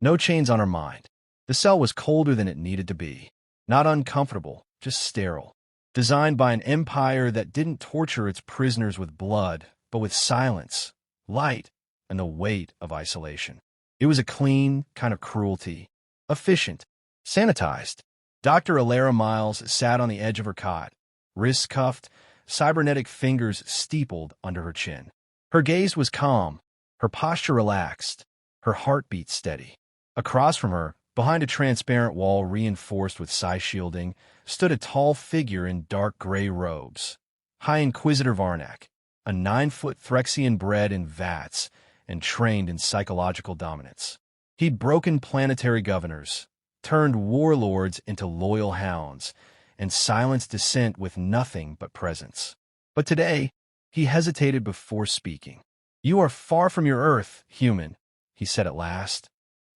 No chains on her mind. The cell was colder than it needed to be. Not uncomfortable, just sterile. Designed by an empire that didn't torture its prisoners with blood, but with silence, light, and the weight of isolation. It was a clean kind of cruelty. Efficient. Sanitized. Dr. Elara Myles sat on the edge of her cot, wrists cuffed, cybernetic fingers steepled under her chin. Her gaze was calm, her posture relaxed, her heartbeat steady. Across from her, behind a transparent wall reinforced with psi shielding, stood a tall figure in dark gray robes. High Inquisitor Varnak, a 9-foot Threxian bred in vats and trained in psychological dominance. He'd broken planetary governors, turned warlords into loyal hounds, and silenced dissent with nothing but presence. But today, he hesitated before speaking. "You are far from your Earth, human," he said at last,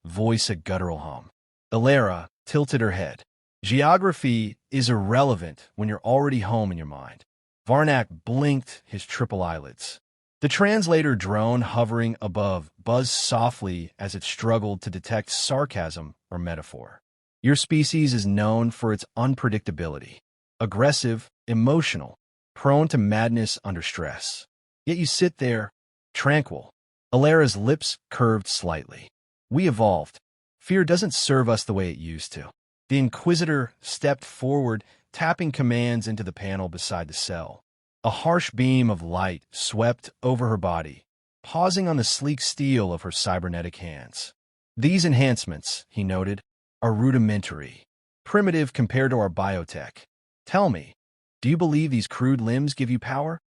voice a guttural hum. Elara tilted her head. "Geography is irrelevant when you're already home in your mind." Varnak blinked his triple eyelids. The translator drone hovering above buzzed softly as it struggled to detect sarcasm or metaphor. "Your species is known for its unpredictability. Aggressive, emotional, prone to madness under stress. Yet you sit there, tranquil." Alara's lips curved slightly. "We evolved. Fear doesn't serve us the way it used to." The Inquisitor stepped forward, tapping commands into the panel beside the cell. A harsh beam of light swept over her body, pausing on the sleek steel of her cybernetic hands. "These enhancements," he noted, "are rudimentary, primitive compared to our biotech. Tell me, do you believe these crude limbs give you power?"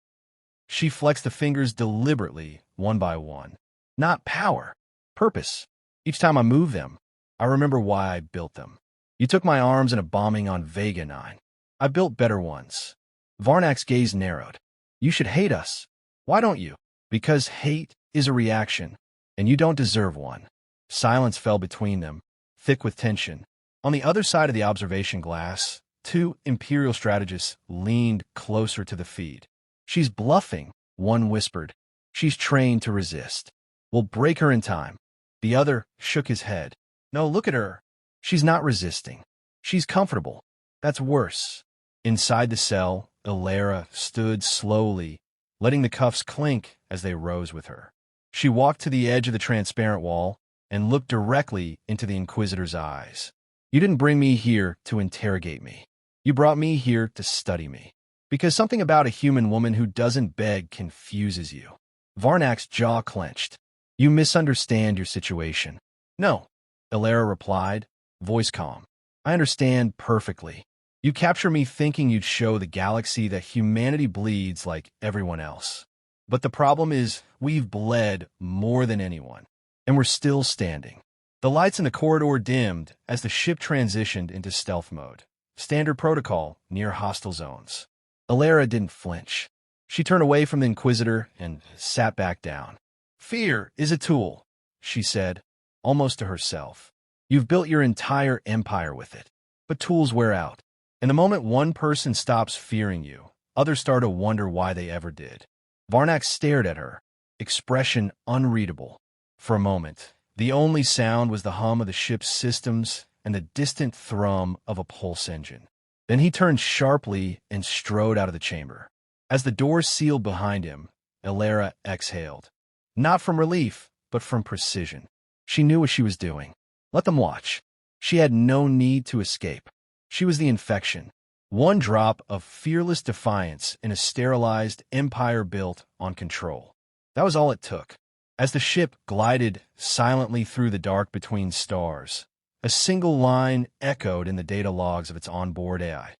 She flexed the fingers deliberately, one by one. "Not power. Purpose. Each time I move them, I remember why I built them. You took my arms in a bombing on Vega 9. I built better ones." Varnak's gaze narrowed. "You should hate us. Why don't you?" "Because hate is a reaction, and you don't deserve one." Silence fell between them, thick with tension. On the other side of the observation glass, two Imperial strategists leaned closer to the feed. "She's bluffing," one whispered. "She's trained to resist. We'll break her in time." The other shook his head. "No, look at her. She's not resisting. She's comfortable. That's worse." Inside the cell, Elara stood slowly, letting the cuffs clink as they rose with her. She walked to the edge of the transparent wall and looked directly into the Inquisitor's eyes. "You didn't bring me here to interrogate me. You brought me here to study me. Because something about a human woman who doesn't beg confuses you." Varnak's jaw clenched. "You misunderstand your situation." "No," Elara replied, voice calm. "I understand perfectly. You capture me thinking you'd show the galaxy that humanity bleeds like everyone else. But the problem is we've bled more than anyone, and we're still standing." The lights in the corridor dimmed as the ship transitioned into stealth mode, standard protocol near hostile zones. Elara didn't flinch. She turned away from the Inquisitor and sat back down. "Fear is a tool," she said, almost to herself. "You've built your entire empire with it. But tools wear out. And the moment one person stops fearing you, others start to wonder why they ever did." Varnak stared at her, expression unreadable. For a moment, the only sound was the hum of the ship's systems and the distant thrum of a pulse engine. Then he turned sharply and strode out of the chamber. As the door sealed behind him, Elara exhaled. Not from relief, but from precision. She knew what she was doing. Let them watch. She had no need to escape. She was the infection. One drop of fearless defiance in a sterilized empire built on control. That was all it took. As the ship glided silently through the dark between stars, a single line echoed in the data logs of its onboard AI.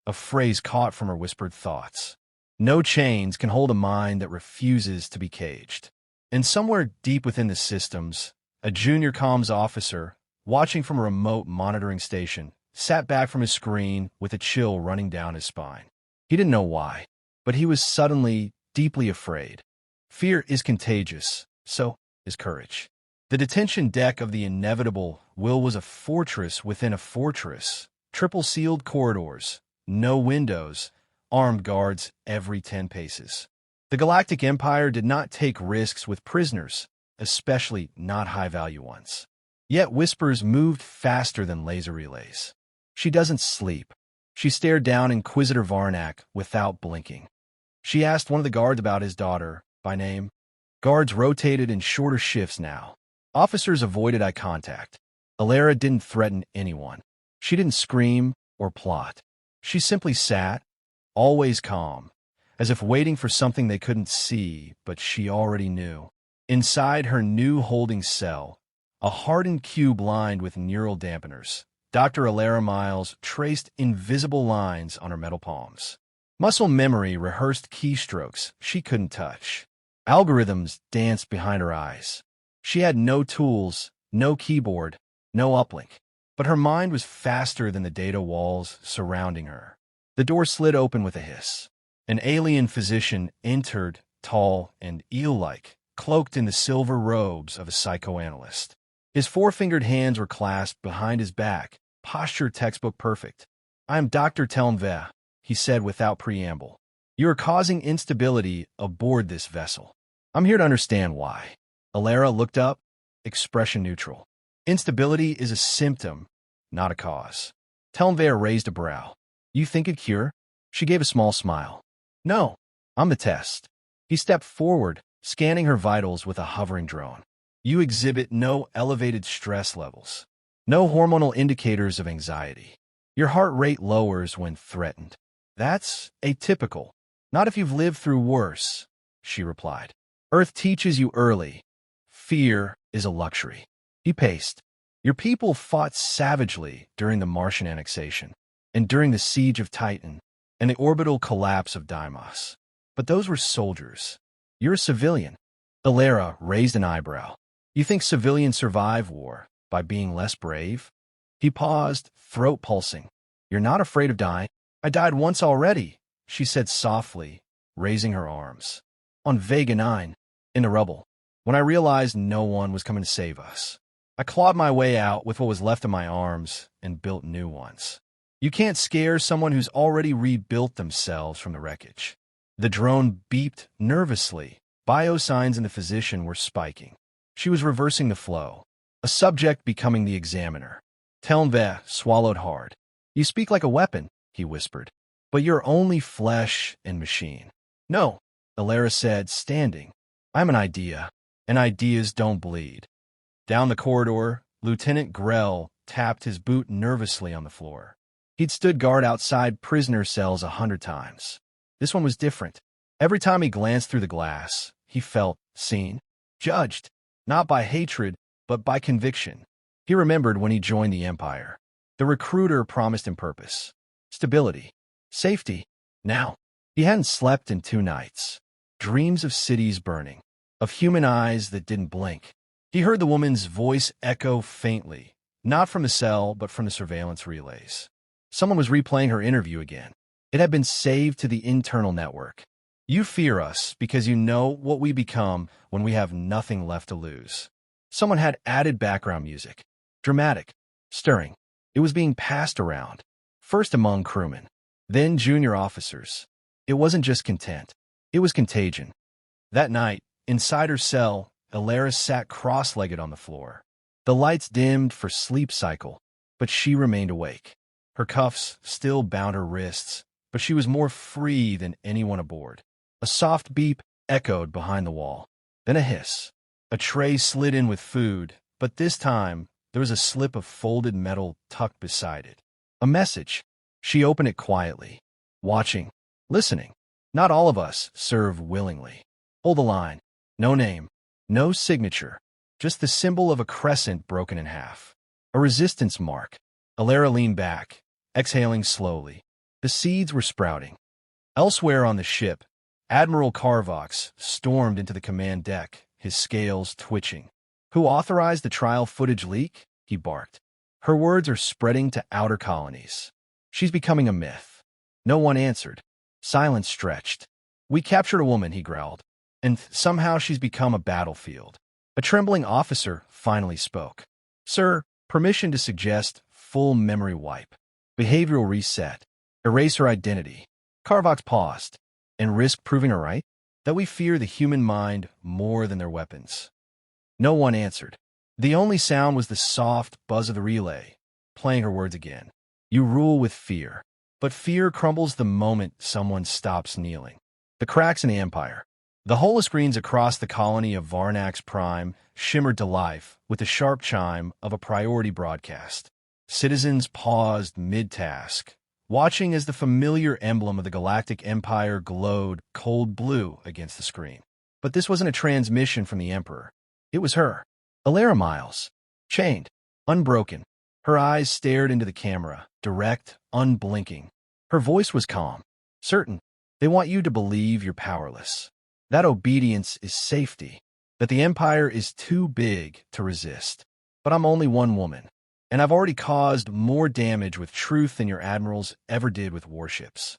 A phrase caught from her whispered thoughts. "No chains can hold a mind that refuses to be caged." And somewhere deep within the systems, a junior comms officer, watching from a remote monitoring station, sat back from his screen with a chill running down his spine. He didn't know why, but he was suddenly deeply afraid. Fear is contagious, so is courage. The detention deck of the inevitable Will was a fortress within a fortress, triple-sealed corridors, no windows, armed guards every 10 paces. The Galactic Empire did not take risks with prisoners, especially not high-value ones. Yet whispers moved faster than laser relays. She doesn't sleep. She stared down Inquisitor Varnak without blinking. She asked one of the guards about his daughter, by name. Guards rotated in shorter shifts now. Officers avoided eye contact. Elara didn't threaten anyone. She didn't scream or plot. She simply sat, always calm, as if waiting for something they couldn't see, but she already knew. Inside her new holding cell, a hardened cube lined with neural dampeners, Dr. Elara Myles traced invisible lines on her metal palms. Muscle memory rehearsed keystrokes she couldn't touch. Algorithms danced behind her eyes. She had no tools, no keyboard, no uplink, but her mind was faster than the data walls surrounding her. The door slid open with a hiss. An alien physician entered, tall and eel-like, cloaked in the silver robes of a psychoanalyst. His four-fingered hands were clasped behind his back, posture textbook perfect. "I am Dr. Telmve," he said without preamble. "You are causing instability aboard this vessel. I'm here to understand why." Elara looked up, expression neutral. "Instability is a symptom, not a cause." Telmve raised a brow. "You think a cure?" She gave a small smile. "No, I'm the test." He stepped forward, scanning her vitals with a hovering drone. "You exhibit no elevated stress levels, no hormonal indicators of anxiety. Your heart rate lowers when threatened. That's atypical. Not if you've lived through worse," she replied. "Earth teaches you early. Fear is a luxury." He paced. "Your people fought savagely during the Martian annexation, and during the siege of Titan, and the orbital collapse of Deimos. But those were soldiers. You're a civilian." Elara raised an eyebrow. "You think civilians survive war by being less brave?" He paused, throat pulsing. "You're not afraid of dying?" "I died once already," she said softly, raising her arms. "On Vega 9, in the rubble, when I realized no one was coming to save us. I clawed my way out with what was left of my arms and built new ones. You can't scare someone who's already rebuilt themselves from the wreckage." The drone beeped nervously. Biosigns in the physician were spiking. She was reversing the flow, a subject becoming the examiner. Telmve swallowed hard. "You speak like a weapon," he whispered, "but you're only flesh and machine." "No," Elara said, standing. "I'm an idea, and ideas don't bleed." Down the corridor, Lieutenant Grell tapped his boot nervously on the floor. He'd stood guard outside prisoner cells 100 times. This one was different. Every time he glanced through the glass, he felt seen, judged, not by hatred, but by conviction. He remembered when he joined the Empire. The recruiter promised him purpose, stability, safety. Now, he hadn't slept in 2 nights. Dreams of cities burning, of human eyes that didn't blink. He heard the woman's voice echo faintly, not from the cell, but from the surveillance relays. Someone was replaying her interview again. It had been saved to the internal network. "You fear us because you know what we become when we have nothing left to lose." Someone had added background music. Dramatic, stirring. It was being passed around, first among crewmen, then junior officers. It wasn't just content. It was contagion. That night, inside her cell, Elara sat cross-legged on the floor. The lights dimmed for sleep cycle, but she remained awake. Her cuffs still bound her wrists, but she was more free than anyone aboard. A soft beep echoed behind the wall. Then a hiss. A tray slid in with food, but this time there was a slip of folded metal tucked beside it. A message. She opened it quietly, watching, listening. "Not all of us serve willingly. Hold the line. No name, no signature, just the symbol of a crescent broken in half. A resistance mark." Elara leaned back, exhaling slowly. The seeds were sprouting. Elsewhere on the ship, Admiral Carvox stormed into the command deck, his scales twitching. "Who authorized the trial footage leak?" he barked. "Her words are spreading to outer colonies. She's becoming a myth." No one answered. Silence stretched. "We captured a woman," he growled, "and somehow she's become a battlefield." A trembling officer finally spoke. "Sir, permission to suggest full memory wipe. Behavioral reset. Erase her identity." Carvox paused. "And risk proving her right? That we fear the human mind more than their weapons." No one answered. The only sound was the soft buzz of the relay, playing her words again. You rule with fear, but fear crumbles the moment someone stops kneeling. The cracks in the Empire. The holoscreens across the colony of Varnax Prime shimmered to life with the sharp chime of a priority broadcast. Citizens paused mid-task, watching as the familiar emblem of the Galactic Empire glowed cold blue against the screen. But this wasn't a transmission from the Emperor. It was her, Elara Myles, chained, unbroken. Her eyes stared into the camera, direct, unblinking. Her voice was calm, certain. They want you to believe you're powerless. That obedience is safety, that the Empire is too big to resist. But I'm only one woman, and I've already caused more damage with truth than your admirals ever did with warships.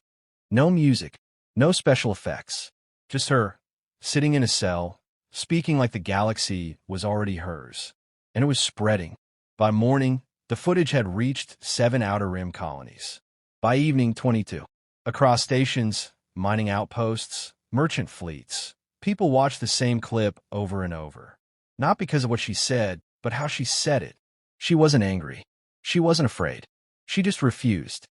No music, no special effects, just her, sitting in a cell, speaking like the galaxy was already hers. And it was spreading. By morning, the footage had reached 7 Outer Rim colonies. By evening, 22. Across stations, mining outposts, merchant fleets, people watched the same clip over and over. Not because of what she said, but how she said it. She wasn't angry. She wasn't afraid. She just refused.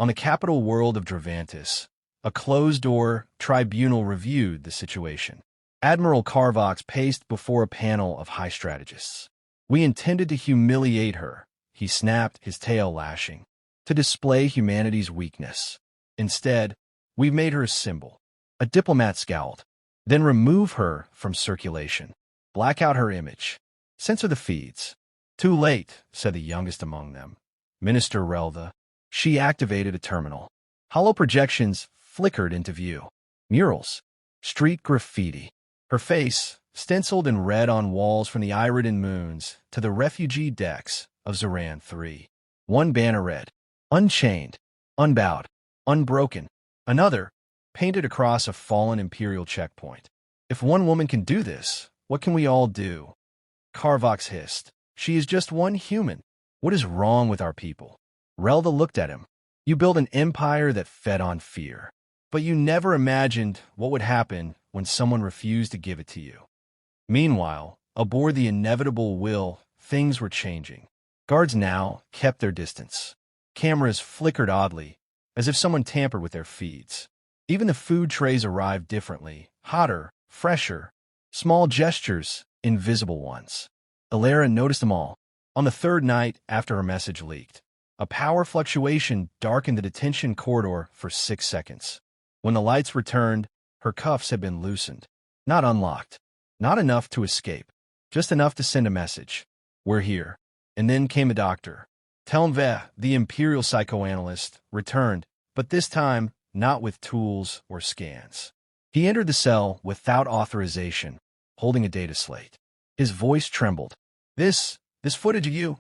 On the capital world of Defiance, a closed-door tribunal reviewed the situation. Admiral Carvox paced before a panel of high strategists. We intended to humiliate her, he snapped, his tail lashing, to display humanity's weakness. Instead, we've made her a symbol. A diplomat scowled. Then remove her from circulation. Black out her image. Censor the feeds. Too late, said the youngest among them. Minister Relda. She activated a terminal. Hollow projections flickered into view. Murals. Street graffiti. Her face, stenciled in red on walls from the Iridan moons to the refugee decks of Zoran III. One banner read, Unchained, Unbowed, Unbroken. Another, painted across a fallen Imperial checkpoint. If one woman can do this, what can we all do? Carvox hissed. She is just one human. What is wrong with our people? Relda looked at him. You built an empire that fed on fear. But you never imagined what would happen when someone refused to give it to you. Meanwhile, aboard the inevitable will, things were changing. Guards now kept their distance. Cameras flickered oddly, as if someone tampered with their feeds. Even the food trays arrived differently, hotter, fresher, small gestures, invisible ones. Elara noticed them all. On the third night after her message leaked, a power fluctuation darkened the detention corridor for 6 seconds. When the lights returned, her cuffs had been loosened. Not unlocked. Not enough to escape. Just enough to send a message. We're here. And then came the doctor. Telmve, the Imperial psychoanalyst, returned, but this time not with tools or scans. He entered the cell without authorization, holding a data slate. His voice trembled. This footage of you,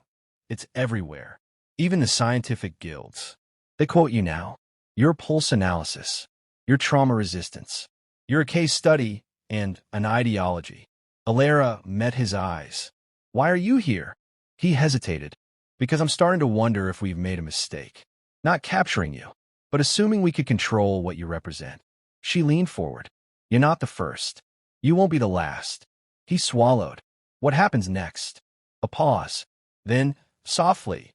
it's everywhere. Even the scientific guilds. They quote you now. Your pulse analysis. Your trauma resistance. You're a case study and an ideology. Elara met his eyes. Why are you here? He hesitated. Because I'm starting to wonder if we've made a mistake. Not capturing you, but assuming we could control what you represent. She leaned forward. You're not the first. You won't be the last. He swallowed. What happens next? A pause. Then, softly.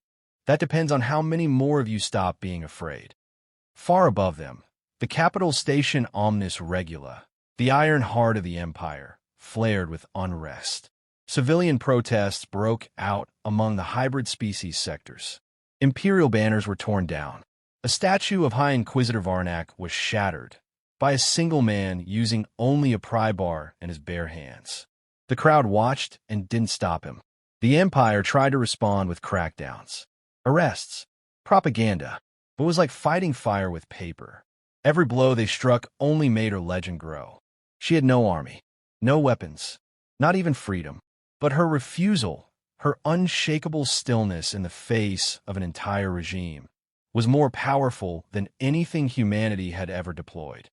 That depends on how many more of you stop being afraid. Far above them, the capital station Omnis Regula, the iron heart of the Empire, flared with unrest. Civilian protests broke out among the hybrid species sectors. Imperial banners were torn down. A statue of High Inquisitor Varnax was shattered by a single man using only a pry bar in his bare hands. The crowd watched and didn't stop him. The Empire tried to respond with crackdowns, arrests, propaganda, but it was like fighting fire with paper. Every blow they struck only made her legend grow. She had no army, no weapons, not even freedom. But her refusal, her unshakable stillness in the face of an entire regime, was more powerful than anything humanity had ever deployed.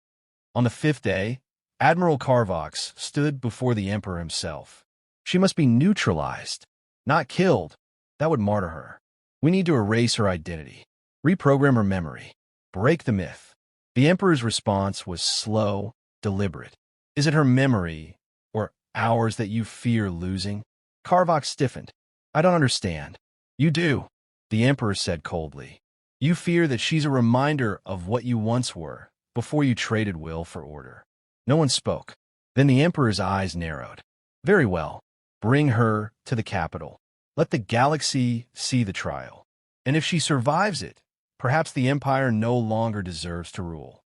On the 5th day, Admiral Carvox stood before the Emperor himself. She must be neutralized, not killed. That would martyr her. We need to erase her identity, reprogram her memory, break the myth. The Emperor's response was slow, deliberate. Is it her memory, or ours, that you fear losing? Karvok stiffened. I don't understand. You do, the Emperor said coldly. You fear that she's a reminder of what you once were, before you traded will for order. No one spoke. Then the Emperor's eyes narrowed. Very well. Bring her to the capital. Let the galaxy see the trial. And if she survives it, perhaps the Empire no longer deserves to rule.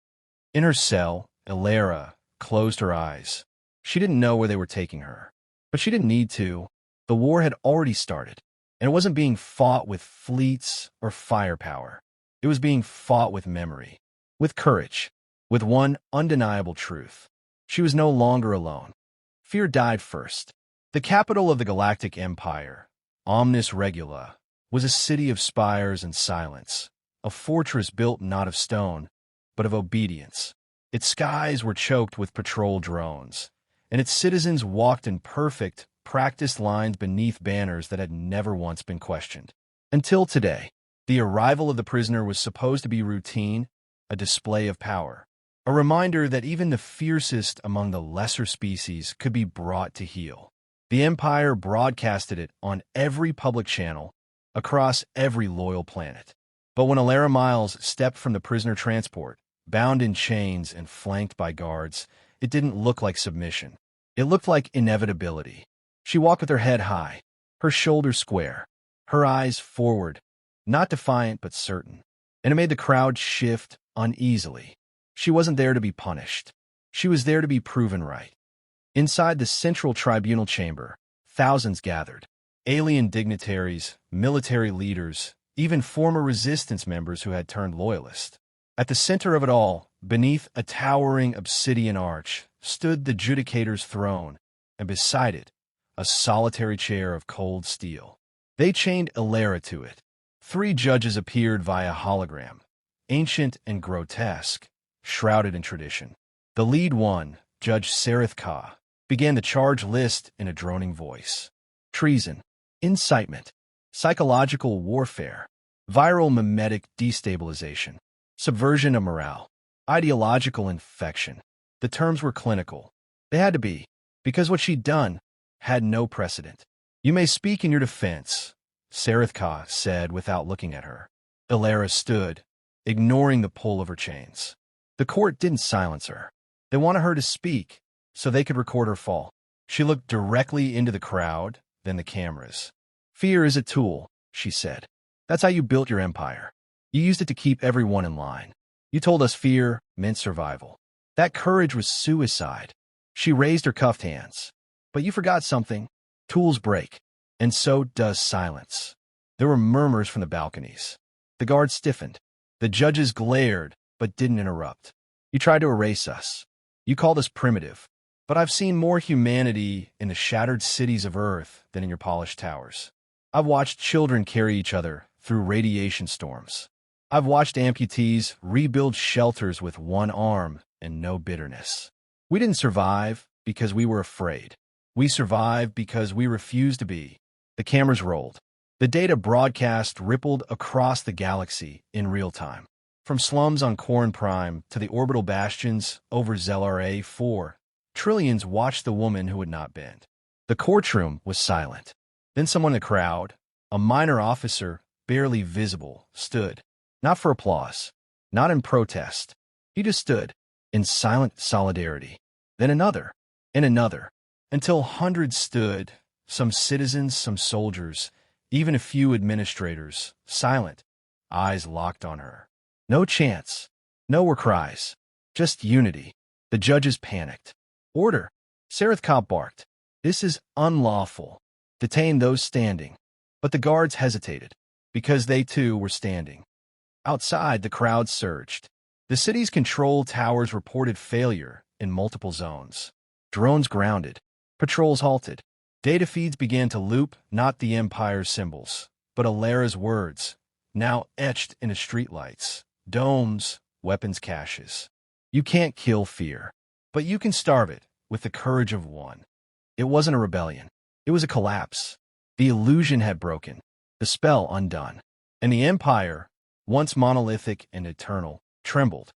In her cell, Elara closed her eyes. She didn't know where they were taking her. But she didn't need to. The war had already started. And it wasn't being fought with fleets or firepower. It was being fought with memory, with courage, with one undeniable truth. She was no longer alone. Fear died first. The capital of the Galactic Empire, Omnis Regula, was a city of spires and silence, a fortress built not of stone, but of obedience. Its skies were choked with patrol drones, and its citizens walked in perfect, practiced lines beneath banners that had never once been questioned. Until today, the arrival of the prisoner was supposed to be routine, a display of power, a reminder that even the fiercest among the lesser species could be brought to heel. The Empire broadcasted it on every public channel, across every loyal planet. But when Elara Myles stepped from the prisoner transport, bound in chains and flanked by guards, it didn't look like submission. It looked like inevitability. She walked with her head high, her shoulders square, her eyes forward, not defiant but certain. And it made the crowd shift uneasily. She wasn't there to be punished. She was there to be proven right. Inside the central tribunal chamber, thousands gathered. Alien dignitaries, military leaders, even former resistance members who had turned loyalist. At the center of it all, beneath a towering obsidian arch, stood the judicator's throne, and beside it, a solitary chair of cold steel. They chained Elara to it. 3 judges appeared via hologram, ancient and grotesque, shrouded in tradition. The lead one, Judge Sereth Ka, began the charge list in a droning voice. Treason, incitement, psychological warfare, viral mimetic destabilization, subversion of morale, ideological infection. The terms were clinical. They had to be, because what she'd done had no precedent. You may speak in your defense, Sereth Ka said without looking at her. Elara stood, ignoring the pull of her chains. The court didn't silence her. They wanted her to speak, so they could record her fall. She looked directly into the crowd, then the cameras. Fear is a tool, she said. That's how you built your empire. You used it to keep everyone in line. You told us fear meant survival. That courage was suicide. She raised her cuffed hands. But you forgot something. Tools break, and so does silence. There were murmurs from the balconies. The guards stiffened. The judges glared, but didn't interrupt. You tried to erase us. You called us primitive. But I've seen more humanity in the shattered cities of Earth than in your polished towers. I've watched children carry each other through radiation storms. I've watched amputees rebuild shelters with one arm and no bitterness. We didn't survive because we were afraid. We survived because we refused to be. The cameras rolled. The data broadcast rippled across the galaxy in real time. From slums on Corrin Prime to the orbital bastions over Zelra 4, trillions watched the woman who had not bent. The courtroom was silent. Then someone in the crowd, a minor officer, barely visible, stood. Not for applause, not in protest. He just stood, in silent solidarity. Then another, and another, until hundreds stood, some citizens, some soldiers, even a few administrators, silent, eyes locked on her. No chants, no were cries, just unity. The judges panicked. Order, Sereth Ka barked. This is unlawful. Detain those standing. But the guards hesitated, because they too were standing. Outside, the crowd surged. The city's control towers reported failure in multiple zones. Drones grounded. Patrols halted. Data feeds began to loop not the Empire's symbols, but Elara's words, now etched into streetlights, domes, weapons caches. You can't kill fear, but you can starve it with the courage of one. It wasn't a rebellion. It was a collapse. The illusion had broken, the spell undone, and the Empire, once monolithic and eternal, trembled.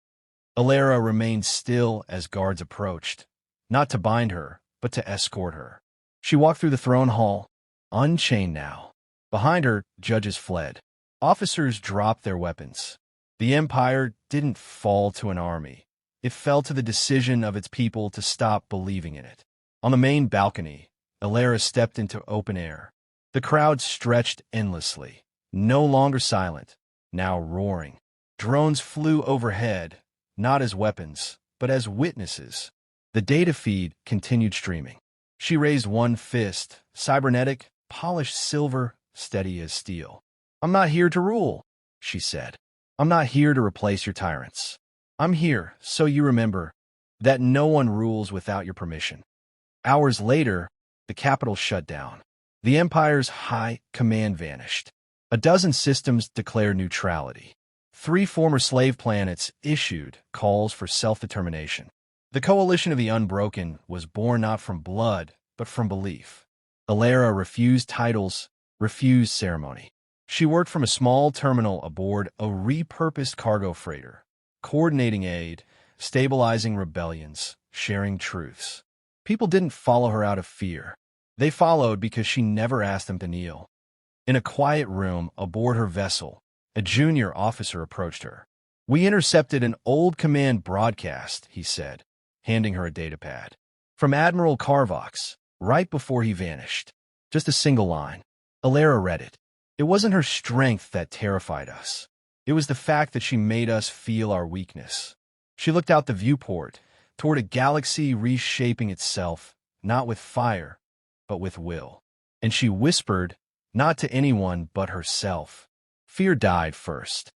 Elara remained still as guards approached, not to bind her, but to escort her. She walked through the throne hall, unchained now. Behind her, judges fled. Officers dropped their weapons. The Empire didn't fall to an army. It fell to the decision of its people to stop believing in it. On the main balcony, Elara stepped into open air. The crowd stretched endlessly, no longer silent, now roaring. Drones flew overhead, not as weapons, but as witnesses. The data feed continued streaming. She raised one fist, cybernetic, polished silver, steady as steel. "I'm not here to rule," she said. "I'm not here to replace your tyrants. I'm here so you remember that no one rules without your permission." Hours later, the capital shut down. The Empire's high command vanished. A dozen systems declared neutrality. 3 former slave planets issued calls for self-determination. The coalition of the Unbroken was born not from blood, but from belief. Elara refused titles, refused ceremony. She worked from a small terminal aboard a repurposed cargo freighter, coordinating aid, stabilizing rebellions, sharing truths. People didn't follow her out of fear. They followed because she never asked them to kneel. In a quiet room aboard her vessel, a junior officer approached her. "We intercepted an old command broadcast," he said, handing her a datapad. "From Admiral Carvox, right before he vanished. Just a single line." Elara read it. It wasn't her strength that terrified us. It was the fact that she made us feel our weakness. She looked out the viewport, toward a galaxy reshaping itself, not with fire, but with will. And she whispered, not to anyone but herself. "Fear died first.